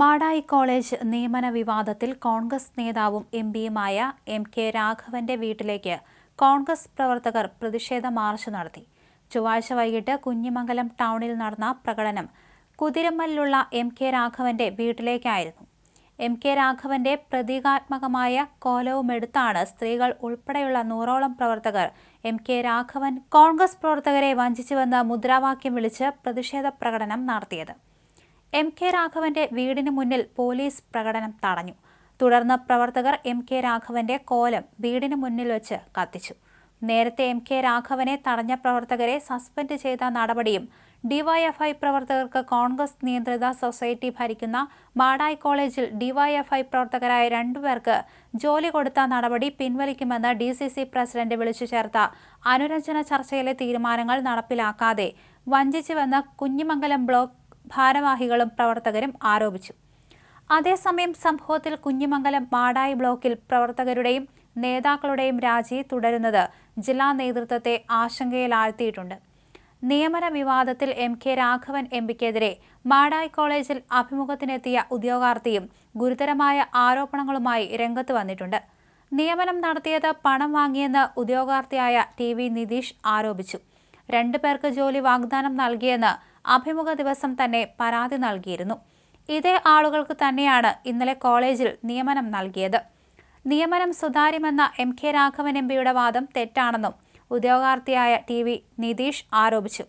Madayi college നിയമന വിവാദത്തിൽ കോൺഗ്രസ് നേതാവും എംപിയുമായ എം.കെ. രാഘവന്റെ വീട്ടിലേക്ക് കോൺഗ്രസ് പ്രവർത്തകർ പ്രതിഷേധ മാർച്ച് നടത്തി. ചൊവ്വാഴ്ച വൈകിട്ട് കുഞ്ഞിമംഗലം ടൗണിൽ നടന്ന പ്രകടനം കുതിരമ്മലിലുള്ള എം.കെ. രാഘവന്റെ വീട്ടിലേക്കായിരുന്നു. എം.കെ. രാഘവന്റെ പ്രതീകാത്മകമായ കോലവുമെടുത്താണ് സ്ത്രീകൾ ഉൾപ്പെടെയുള്ള 100ഓളം പ്രവർത്തകർ എം.കെ. രാഘവൻ കോൺഗ്രസ് പ്രവർത്തകരെ വഞ്ചിച്ചുവെന്ന് മുദ്രാവാക്യം വിളിച്ച് പ്രതിഷേധ പ്രകടനം നടത്തിയത്. എം.കെ. രാഘവന്റെ വീടിന് മുന്നിൽ പോലീസ് പ്രകടനം തടഞ്ഞു. തുടർന്ന് പ്രവർത്തകർ എം.കെ. രാഘവന്റെ കോലം വീടിന് മുന്നിൽ വെച്ച് കത്തിച്ചു. നേരത്തെ എം.കെ. രാഘവനെ തടഞ്ഞ പ്രവർത്തകരെ സസ്പെൻഡ് ചെയ്ത നടപടിയും ഡിവൈഎഫ്ഐ പ്രവർത്തകർക്ക് കോൺഗ്രസ് നിയന്ത്രിത സൊസൈറ്റി ഭരിക്കുന്ന മാടായി കോളേജിൽ ഡിവൈഎഫ്ഐ പ്രവർത്തകരായ 2 പേർക്ക് ജോലി കൊടുത്ത നടപടി പിൻവലിക്കുമെന്ന് DCC പ്രസിഡന്റ് വിളിച്ചു ചേർത്ത അനുരഞ്ജന ചർച്ചയിലെ തീരുമാനങ്ങൾ നടപ്പിലാക്കാതെ വഞ്ചിച്ചുവെന്ന് കുഞ്ഞിമംഗലം ബ്ലോക്ക് ഭാരവാഹികളും പ്രവർത്തകരും ആരോപിച്ചു. അതേസമയം സംഭവത്തിൽ കുഞ്ഞിമംഗലം മാടായി ബ്ലോക്കിൽ പ്രവർത്തകരുടെയും നേതാക്കളുടെയും രാജി തുടരുന്നത് ജില്ലാ നേതൃത്വത്തെ ആശങ്കയിലാഴ്ത്തിയിട്ടുണ്ട്. നിയമന വിവാദത്തിൽ എം.കെ. രാഘവൻ എംപിക്കെതിരെ മാടായി കോളേജിൽ അഭിമുഖത്തിനെത്തിയ ഉദ്യോഗാർത്ഥിയും ഗുരുതരമായ ആരോപണങ്ങളുമായി രംഗത്ത് വന്നിട്ടുണ്ട്. നിയമനം നടത്തിയത് പണം വാങ്ങിയെന്ന് ഉദ്യോഗാർത്ഥിയായ TV നിതീഷ് ആരോപിച്ചു. 2 പേർക്ക് ജോലി വാഗ്ദാനം നൽകിയെന്ന് അഭിമുഖ ദിവസം തന്നെ പരാതി നൽകിയിരുന്നു. ഇതേ ആളുകൾക്ക് തന്നെയാണ് ഇന്നലെ കോളേജിൽ നിയമനം നൽകിയത്. നിയമനം സുതാര്യമെന്ന എം.കെ. രാഘവൻ എംപിയുടെ വാദം തെറ്റാണെന്നും ഉദ്യോഗാർത്ഥിയായ TV നിതീഷ് ആരോപിച്ചു.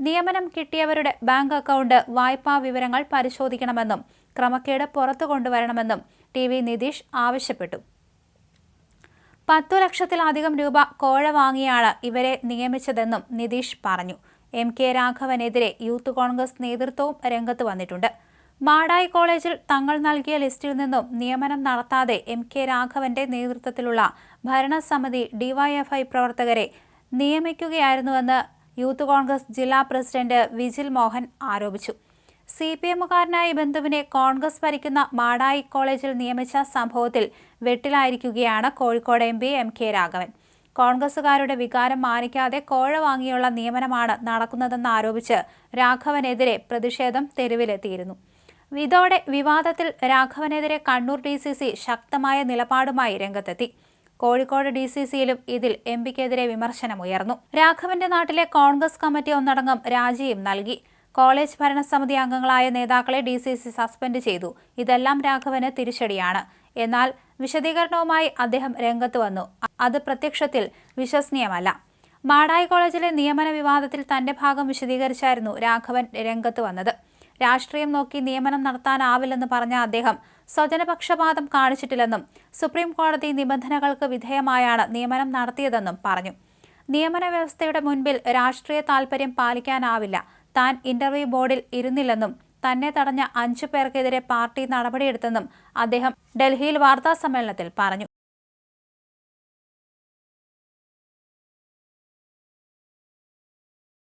നിയമനം കിട്ടിയവരുടെ ബാങ്ക് അക്കൗണ്ട്, വായ്പാ വിവരങ്ങൾ പരിശോധിക്കണമെന്നും ക്രമക്കേട് പുറത്തു കൊണ്ടുവരണമെന്നും TV നിതീഷ് ആവശ്യപ്പെട്ടു. 10 ലക്ഷത്തിലധികം രൂപ കോഴ വാങ്ങിയാണ് ഇവരെ നിയമിച്ചതെന്നും നിതീഷ് പറഞ്ഞു. എം.കെ. രാഘവനെതിരെ യൂത്ത് കോൺഗ്രസ് നേതൃത്വവും രംഗത്ത് വന്നിട്ടുണ്ട്. മാടായി കോളേജിൽ തങ്ങൾ നൽകിയ ലിസ്റ്റിൽ നിന്നും നിയമനം നടത്താതെ എം.കെ. രാഘവന്റെ നേതൃത്വത്തിലുള്ള ഭരണസമിതി ഡിവൈഎഫ്ഐ പ്രവർത്തകരെ നിയമിക്കുകയായിരുന്നുവെന്ന് യൂത്ത് കോൺഗ്രസ് ജില്ലാ പ്രസിഡന്റ് വിജിൽ മോഹൻ ആരോപിച്ചു. CPM-കാരനായ ബന്ധുവിനെ കോൺഗ്രസ് ഭരിക്കുന്ന മാടായി കോളേജിൽ നിയമിച്ച സംഭവത്തിൽ വെട്ടിലായിരിക്കുകയാണ് കോഴിക്കോട് MP എം.കെ. രാഘവൻ. കോൺഗ്രസുകാരുടെ വികാരം മാനിക്കാതെ കോഴ വാങ്ങിയുള്ള നിയമനമാണ് നടക്കുന്നതെന്നാരോപിച്ച് രാഘവനെതിരെ പ്രതിഷേധം തെരുവിലെത്തിയിരുന്നു. ഇതോടെ വിവാദത്തിൽ രാഘവനെതിരെ കണ്ണൂർ DCC ശക്തമായ നിലപാടുമായി രംഗത്തെത്തി. കോഴിക്കോട് DCCയിലും ഇതിൽ എംപിക്കെതിരെ വിമർശനമുയർന്നു. രാഘവന്റെ നാട്ടിലെ കോൺഗ്രസ് കമ്മിറ്റി ഒന്നടങ്കം രാജിയും നൽകി. കോളേജ് ഭരണസമിതി അംഗങ്ങളായ നേതാക്കളെ DCC സസ്പെൻഡ് ചെയ്തു. ഇതെല്ലാം രാഘവന് തിരിച്ചടിയാണ്. എന്നാൽ വിശദീകരണവുമായി അദ്ദേഹം രംഗത്ത് വന്നു. അത് പ്രത്യക്ഷത്തിൽ വിശ്വസനീയമല്ല. മാടായി കോളേജിലെ നിയമന വിവാദത്തിൽ തന്റെ ഭാഗം വിശദീകരിച്ചായിരുന്നു രാഘവൻ രംഗത്ത് വന്നത്. രാഷ്ട്രീയം നോക്കി നിയമനം നടത്താനാവില്ലെന്ന് പറഞ്ഞ അദ്ദേഹം സ്വജനപക്ഷപാതം കാണിച്ചിട്ടില്ലെന്നും സുപ്രീം കോടതി നിബന്ധനകൾക്ക് വിധേയമായാണ് നിയമനം നടത്തിയതെന്നും പറഞ്ഞു. നിയമന വ്യവസ്ഥയുടെ മുൻപിൽ രാഷ്ട്രീയ താൽപര്യം പാലിക്കാനാവില്ല. താൻ ഇന്റർവ്യൂ ബോർഡിൽ ഇരുന്നില്ലെന്നും തന്നെ തടഞ്ഞ 5 പേർക്കെതിരെ പാർട്ടി നടപടിയെടുത്തെന്നും അദ്ദേഹം ഡൽഹിയിൽ വാർത്താസമ്മേളനത്തിൽ പറഞ്ഞു.